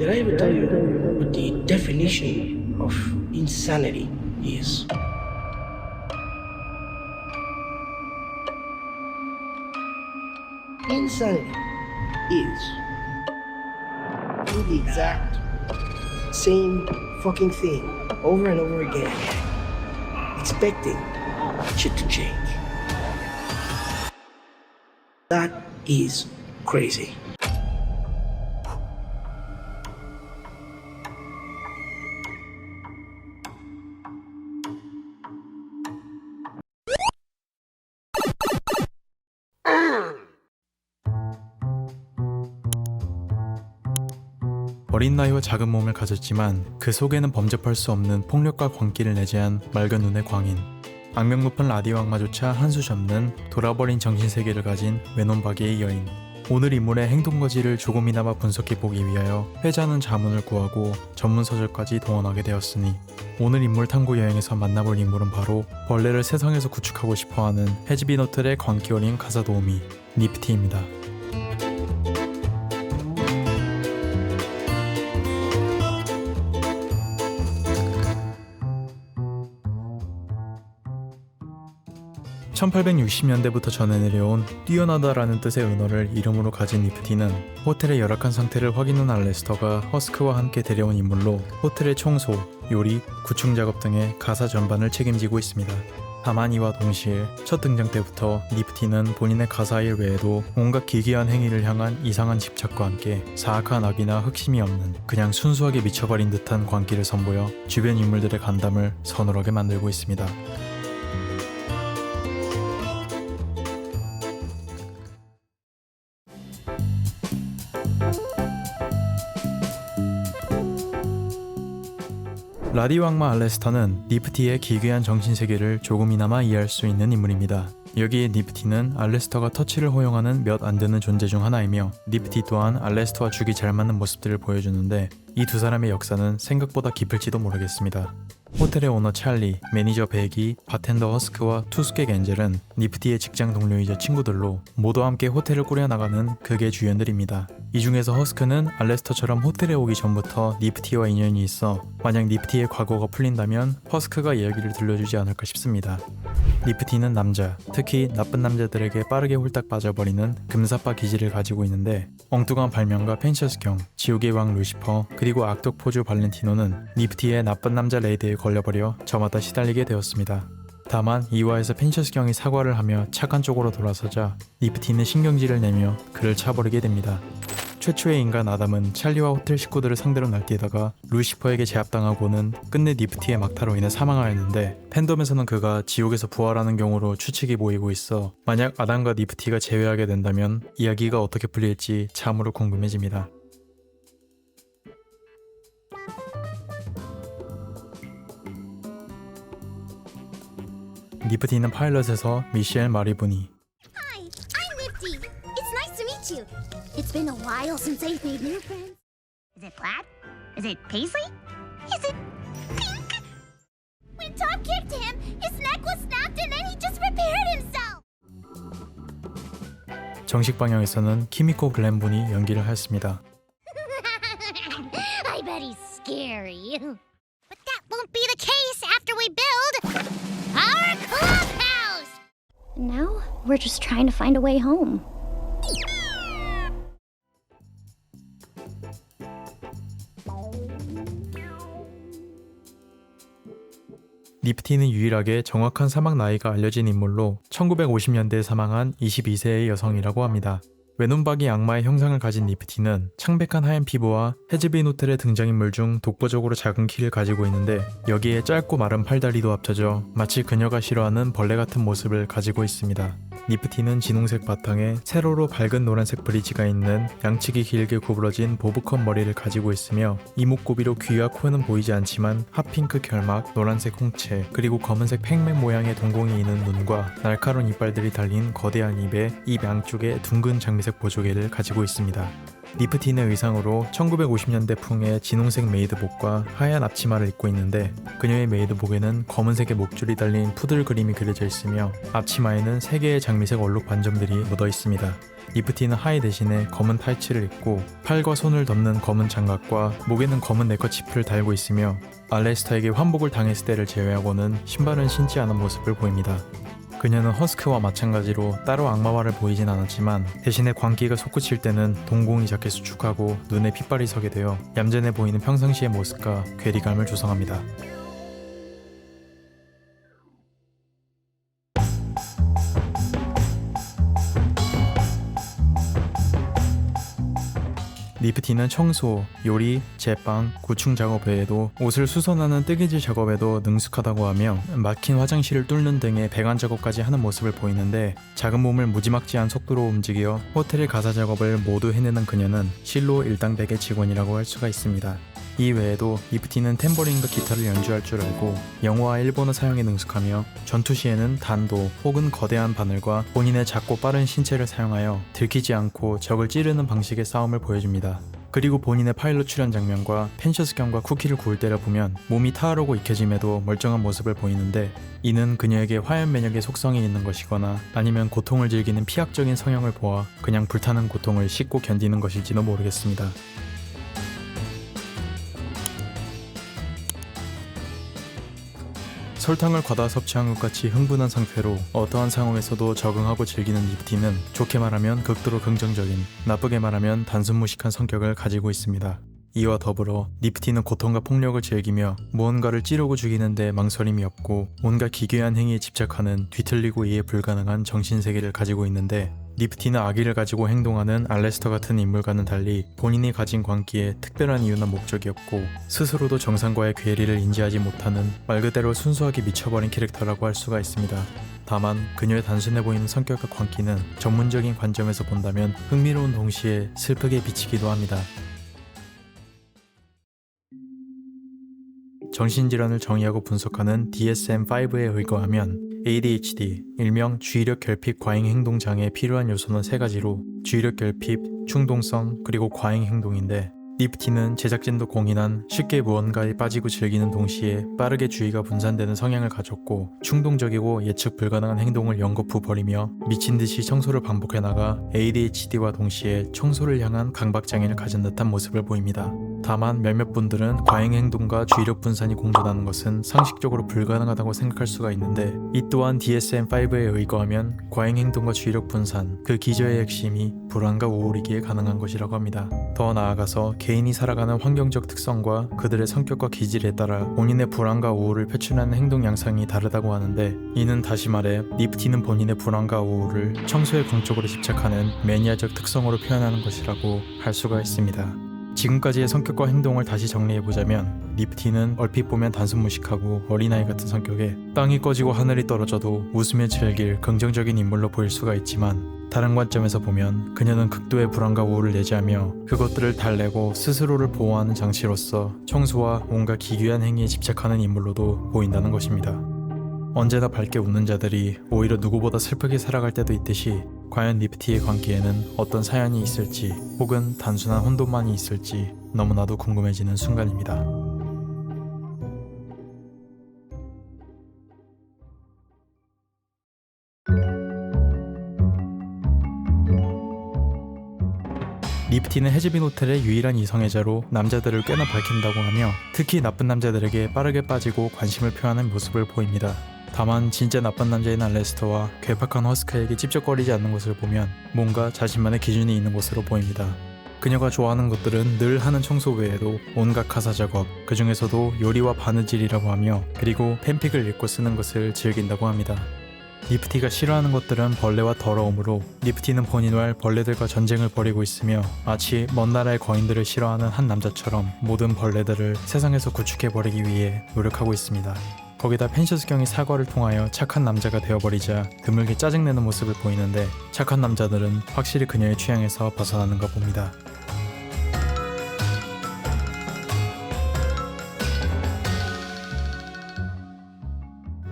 Did I ever tell you what the definition of insanity is? Insanity is doing the exact same fucking thing over and over again, expecting shit to change. That is crazy. 어린 나이와 작은 몸을 가졌지만 그 속에는 범접할 수 없는 폭력과 광기를 내재한 맑은 눈의 광인. 악명 높은 라디오 악마조차 한 수 접는 돌아버린 정신세계를 가진 외눈박이의 여인. 오늘 인물의 행동거지를 조금이나마 분석해보기 위하여 회자는 자문을 구하고 전문서적까지 동원하게 되었으니 오늘 인물 탐구 여행에서 만나볼 인물은 바로 벌레를 세상에서 구축하고 싶어하는 헤즈비노틀의 광기 어린 가사 도우미 니프티입니다. (1860년대부터) 전해 내려온 뛰어나다라는 뜻의 은어를 이름으로 가진 니프티는 호텔의 열악한 상태를 확인한 알레스터가 허스크와 함께 데려온 인물로 호텔의 청소, 요리, 구축 작업 등의 가사 전반을 책임지고 있습니다. 다만 이와 동시에 첫 등장 때부터 니프티는 본인의 가사일 외에도 온갖 기괴한 행위를 향한 이상한 집착과 함께 사악한 악이나 흑심이 없는 그냥 순수하게 미쳐버린 듯한 광기를 선보여 주변 인물들의 간담을 서늘하게 만들고 있습니다. 라디오 악마 알레스터는 니프티의 기괴한 정신세계를 조금이나마 이해할 수 있는 인물입니다. 여기에 니프티는 알레스터가 터치를 허용하는 몇 안 되는 존재 중 하나이며 니프티 또한 알레스터와 죽이 잘 맞는 모습들을 보여주는데 이 두 사람의 역사는 생각보다 깊을지도 모르겠습니다. 호텔의 오너 찰리, 매니저 베기, 바텐더 허스크와 투숙객 엔젤은 니프티의 직장 동료이자 친구들로 모두 함께 호텔을 꾸려나가는 극의 주연들입니다. 이 중에서 허스크는 알레스터처럼 호텔에 오기 전부터 니프티와 인연이 있어 만약 니프티의 과거가 풀린다면 허스크가 이야기를 들려주지 않을까 싶습니다. 니프티는 남자, 특히 나쁜 남자들에게 빠르게 홀딱 빠져버리는 금사빠 기질을 가지고 있는데 엉뚱한 발명가 펜셔스경, 지옥의 왕 루시퍼, 그리고 악덕 포주 발렌티노는 니프티의 나쁜 남자 레이드에 걸려버려 저마다 시달리게 되었습니다. 다만 이화에서 펜셔스경이 사과를 하며 착한 쪽으로 돌아서자 니프티는 신경질을 내며 그를 차버리게 됩니다. 최초의 인간 아담은 찰리와 호텔 식구들을 상대로 날뛰다가 루시퍼에게 제압당하고는 끝내 니프티의 막타로 인해 사망하였는데 팬덤에서는 그가 지옥에서 부활하는 경우로 추측이 모이고 있어 만약 아담과 니프티가 재회하게 된다면 이야기가 어떻게 풀릴지 참으로 궁금해집니다. 니프티는 파일럿에서 미셸 마리부니. Hi, I'm Nifty. It's nice to meet you. It's been a while since I've made new friends. Is it plaid? Is it paisley? Is it pink? When Tom kicked him, his neck was snapped and then he just repaired himself. 정식 방영에서는 키미코 글렌분이 연기를 하였습니다. I bet he's scary. But that won't be the case after we build our clubhouse. Now we're just trying to find a way home. 니프티는 유일하게 정확한 사망 나이가 알려진 인물로 1950년대에 사망한 22세의 여성이라고 합니다. 외눈박이 악마의 형상을 가진 니프티는 창백한 하얀 피부와 헤즈비노텔의 등장인물 중 독보적으로 작은 키를 가지고 있는데 여기에 짧고 마른 팔다리도 합쳐져 마치 그녀가 싫어하는 벌레 같은 모습을 가지고 있습니다. 니프티는 진홍색 바탕에 세로로 밝은 노란색 브릿지가 있는 양측이 길게 구부러진 보브컷 머리를 가지고 있으며 이목구비로 귀와 코는 보이지 않지만 핫핑크 결막, 노란색 홍채, 그리고 검은색 팽맥 모양의 동공이 있는 눈과 날카로운 이빨들이 달린 거대한 입에 입 양쪽에 둥근 장미색 보조개를 가지고 있습니다. 니프티는 의상으로 1950년대 풍의 진홍색 메이드복과 하얀 앞치마를 입고 있는데 그녀의 메이드복에는 검은색의 목줄이 달린 푸들 그림이 그려져 있으며 앞치마에는 3개의 장미색 얼룩 반점들이 묻어 있습니다. 니프티는 하의 대신에 검은 타이츠를 입고 팔과 손을 덮는 검은 장갑과 목에는 검은 네커치프를 달고 있으며 알레스터에게 환복을 당했을 때를 제외하고는 신발은 신지 않은 모습을 보입니다. 그녀는 허스크와 마찬가지로 따로 악마화를 보이진 않았지만 대신에 광기가 솟구칠 때는 동공이 작게 수축하고 눈에 핏발이 서게 되어 얌전해 보이는 평상시의 모습과 괴리감을 조성합니다. 니프티는 청소, 요리, 제빵, 구충 작업 외에도 옷을 수선하는 뜨개질 작업에도 능숙하다고 하며 막힌 화장실을 뚫는 등의 배관 작업까지 하는 모습을 보이는데 작은 몸을 무지막지한 속도로 움직여 호텔의 가사 작업을 모두 해내는 그녀는 실로 일당백의 직원이라고 할 수가 있습니다. 이 외에도 니프티는 탬버린과 기타를 연주할 줄 알고 영어와 일본어 사용에 능숙하며 전투 시에는 단도 혹은 거대한 바늘과 본인의 작고 빠른 신체를 사용하여 들키지 않고 적을 찌르는 방식의 싸움을 보여줍니다. 그리고 본인의 파일럿 출연 장면과 펜셔스경과 쿠키를 구울 때를 보면 몸이 타오르고 익혀짐에도 멀쩡한 모습을 보이는데 이는 그녀에게 화염 면역의 속성이 있는 것이거나 아니면 고통을 즐기는 피학적인 성향을 보아 그냥 불타는 고통을 씻고 견디는 것일지도 모르겠습니다. 설탕을 과다 섭취한 것 같이 흥분한 상태로 어떠한 상황에서도 적응하고 즐기는 니프티는 좋게 말하면 극도로 긍정적인, 나쁘게 말하면 단순 무식한 성격을 가지고 있습니다. 이와 더불어 니프티는 고통과 폭력을 즐기며 무언가를 찌르고 죽이는데 망설임이 없고 온갖 기괴한 행위에 집착하는 뒤틀리고 이해 불가능한 정신세계를 가지고 있는데 니프티는 아기를 가지고 행동하는 알레스터 같은 인물과는 달리 본인이 가진 광기에 특별한 이유나 목적이 없고 스스로도 정상과의 괴리를 인지하지 못하는 말 그대로 순수하게 미쳐버린 캐릭터라고 할 수가 있습니다. 다만 그녀의 단순해 보이는 성격과 광기는 전문적인 관점에서 본다면 흥미로운 동시에 슬프게 비치기도 합니다. 정신질환을 정의하고 분석하는 DSM-5에 의거하면 ADHD, 일명 주의력 결핍 과잉 행동 장애에 필요한 요소는 3가지로 주의력 결핍, 충동성, 그리고 과잉 행동인데 니프티는 제작진도 공인한 쉽게 무언가에 빠지고 즐기는 동시에 빠르게 주의가 분산되는 성향을 가졌고 충동적이고 예측 불가능한 행동을 연거푸 벌이며 미친듯이 청소를 반복해 나가 ADHD와 동시에 청소를 향한 강박장애를 가진 듯한 모습을 보입니다. 다만 몇몇 분들은 과잉 행동과 주의력 분산이 공존하는 것은 상식적으로 불가능하다고 생각할 수가 있는데 이 또한 DSM-5에 의거하면 과잉 행동과 주의력 분산, 그 기저의 핵심이 불안과 우울이기에 가능한 것이라고 합니다. 더 나아가서 개인이 살아가는 환경적 특성과 그들의 성격과 기질에 따라 본인의 불안과 우울을 표출하는 행동 양상이 다르다고 하는데 이는 다시 말해 니프티는 본인의 불안과 우울을 청소에 광적으로 집착하는 매니아적 특성으로 표현하는 것이라고 할 수가 있습니다. 지금까지의 성격과 행동을 다시 정리해보자면 니프티는 얼핏 보면 단순 무식하고 어린아이 같은 성격에 땅이 꺼지고 하늘이 떨어져도 웃으며 즐길 긍정적인 인물로 보일 수가 있지만 다른 관점에서 보면 그녀는 극도의 불안과 우울을 내재하며 그것들을 달래고 스스로를 보호하는 장치로서 청소와 온갖 기괴한 행위에 집착하는 인물로도 보인다는 것입니다. 언제나 밝게 웃는 자들이 오히려 누구보다 슬프게 살아갈 때도 있듯이 과연 니프티의 광기에는 어떤 사연이 있을지 혹은 단순한 혼돈만이 있을지 너무나도 궁금해지는 순간입니다. 니프티는 해즈빈 호텔의 유일한 이성애자로 남자들을 꽤나 밝힌다고 하며 특히 나쁜 남자들에게 빠르게 빠지고 관심을 표하는 모습을 보입니다. 다만 진짜 나쁜 남자인 알레스터와 괴팍한 허스크에게 찝쩍거리지 않는 것을 보면 뭔가 자신만의 기준이 있는 것으로 보입니다. 그녀가 좋아하는 것들은 늘 하는 청소 외에도 온갖 가사 작업, 그 중에서도 요리와 바느질이라고 하며 그리고 팬픽을 읽고 쓰는 것을 즐긴다고 합니다. 니프티가 싫어하는 것들은 벌레와 더러움으로 니프티는 본인과 벌레들과 전쟁을 벌이고 있으며 마치 먼 나라의 거인들을 싫어하는 한 남자처럼 모든 벌레들을 세상에서 구축해버리기 위해 노력하고 있습니다. 거기다 펜셔스경이 사과를 통하여 착한 남자가 되어버리자 드물게 짜증내는 모습을 보이는데 착한 남자들은 확실히 그녀의 취향에서 벗어나는가 봅니다.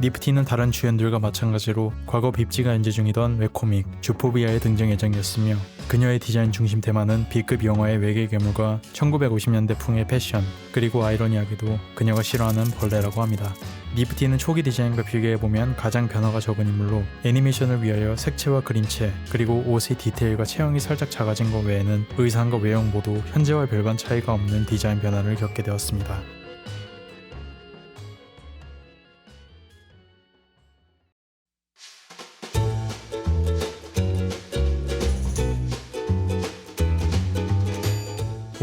니프티는 다른 주연들과 마찬가지로 과거 빕지가 연재 중이던 웹코믹 주포비아의 등장 예정이었으며 그녀의 디자인 중심 테마는 B급 영화의 외계 괴물과 1950년대 풍의 패션, 그리고 아이러니하게도 그녀가 싫어하는 벌레라고 합니다. 니프티는 초기 디자인과 비교해보면 가장 변화가 적은 인물로 애니메이션을 위하여 색채와 그림체, 그리고 옷의 디테일과 체형이 살짝 작아진 것 외에는 의상과 외형 모두 현재와 별반 차이가 없는 디자인 변화를 겪게 되었습니다.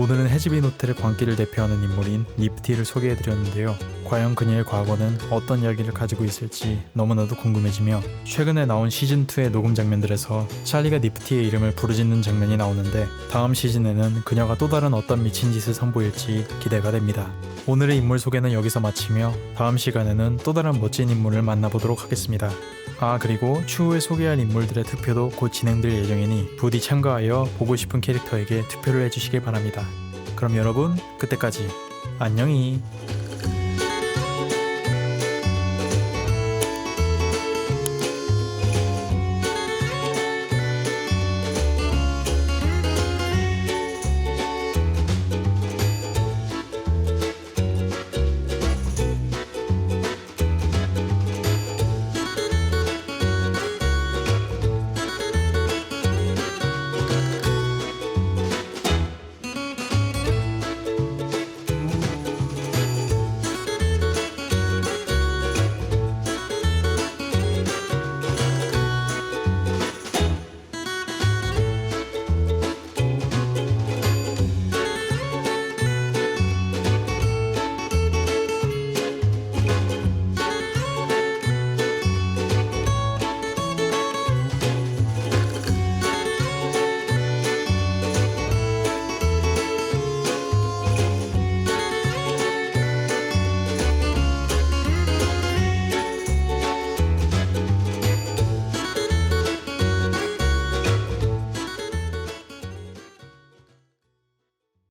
오늘은 해지빈 호텔의 광기를 대표하는 인물인 니프티를 소개해드렸는데요. 과연 그녀의 과거는 어떤 이야기를 가지고 있을지 너무나도 궁금해지며 최근에 나온 시즌2의 녹음 장면들에서 찰리가 니프티의 이름을 부르짖는 장면이 나오는데 다음 시즌에는 그녀가 또 다른 어떤 미친 짓을 선보일지 기대가 됩니다. 오늘의 인물 소개는 여기서 마치며 다음 시간에는 또 다른 멋진 인물을 만나보도록 하겠습니다. 그리고 추후에 소개할 인물들의 투표도 곧 진행될 예정이니 부디 참가하여 보고 싶은 캐릭터에게 투표를 해주시길 바랍니다. 그럼 여러분, 그때까지 안녕히.